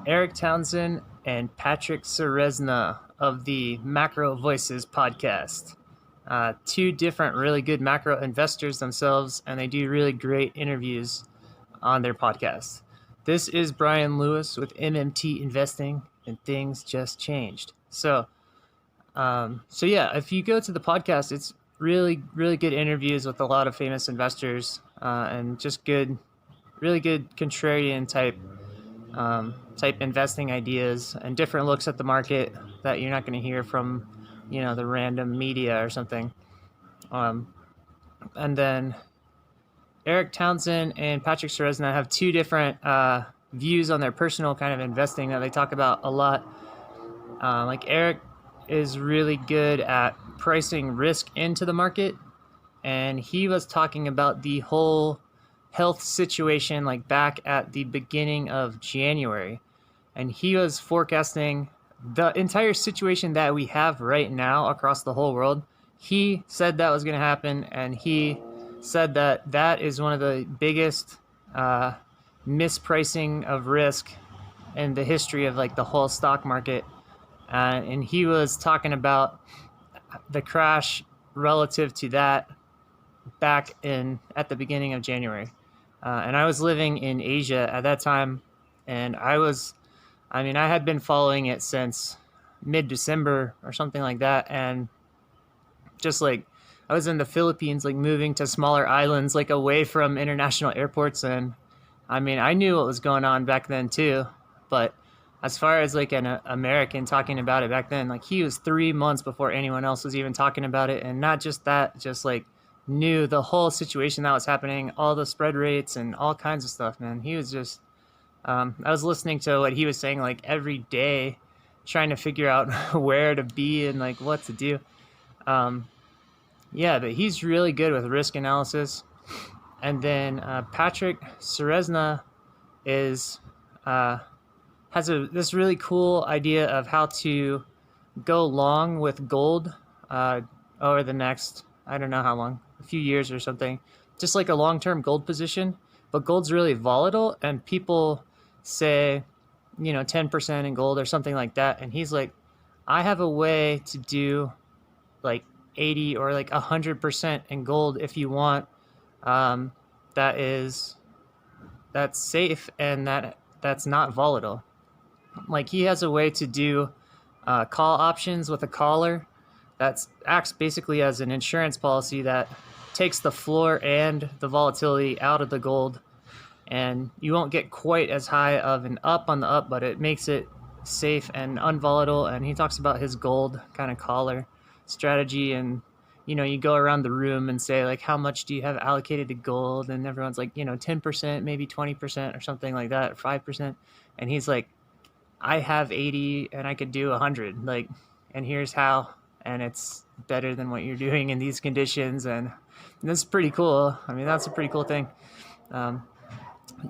Erik Townsend and Patrick Ceresna of the MacroVoices podcast. Two different really good macro investors themselves, and they do really great interviews on their podcast. This is Brian Lewis with MMT Investing, and things just changed. So yeah, if you go to the podcast, it's really good interviews with a lot of famous investors and just really good contrarian type investing ideas and different looks at the market that you're not going to hear from, the random media or something. Um, and then Erik Townsend and Patrick Ceresna have two different views on their personal kind of investing that they talk about a lot. Like Erik is really good at pricing risk into the market, and he was talking about the whole health situation like back at the beginning of January, and he was forecasting the entire situation that we have right now across the whole world. He said that was going to happen, and he said that is one of the biggest mispricing of risk in the history of like the whole stock market. And he was talking about the crash relative to that back in at the beginning of January. And I was living in Asia at that time, and I had been following it since mid-December or something like that, and just like I was in the Philippines, like moving to smaller islands, like away from international airports, and I knew what was going on back then too, but as far as like an American talking about it back then, like he was 3 months before anyone else was even talking about it, and not just that, just like knew the whole situation that was happening, all the spread rates and all kinds of stuff, man. He was just I was listening to what he was saying like every day, trying to figure out where to be and like what to do. Um, yeah, but he's really good with risk analysis. And then Patrick Ceresna is has this really cool idea of how to go long with gold over the next, I don't know how long, a few years or something, just like a long-term gold position. But gold's really volatile, and people say, 10% in gold or something like that. And he's like, I have a way to do like 80 or like 100% in gold if you want. Um, that is that's safe and that's not volatile. Like he has a way to do call options with a collar that acts basically as an insurance policy that takes the floor and the volatility out of the gold, and you won't get quite as high of an up on the up, but it makes it safe and unvolatile. And he talks about his gold kind of collar strategy, and you go around the room and say like, how much do you have allocated to gold, and everyone's like 10%, maybe 20% or something like that, or 5%, and he's like, I have 80 and I could do 100, like, and here's how, and it's better than what you're doing in these conditions. And that's pretty cool. That's a pretty cool thing.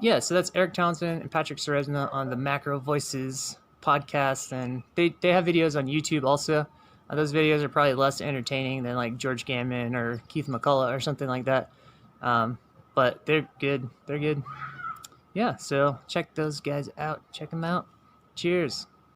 Yeah, so that's Erik Townsend and Patrick Ceresna on the MacroVoices podcast, and they have videos on YouTube also. Those videos are probably less entertaining than like George Gammon or Keith McCullough or something like that, but they're good. Yeah, so check those guys out. Check them out. Cheers.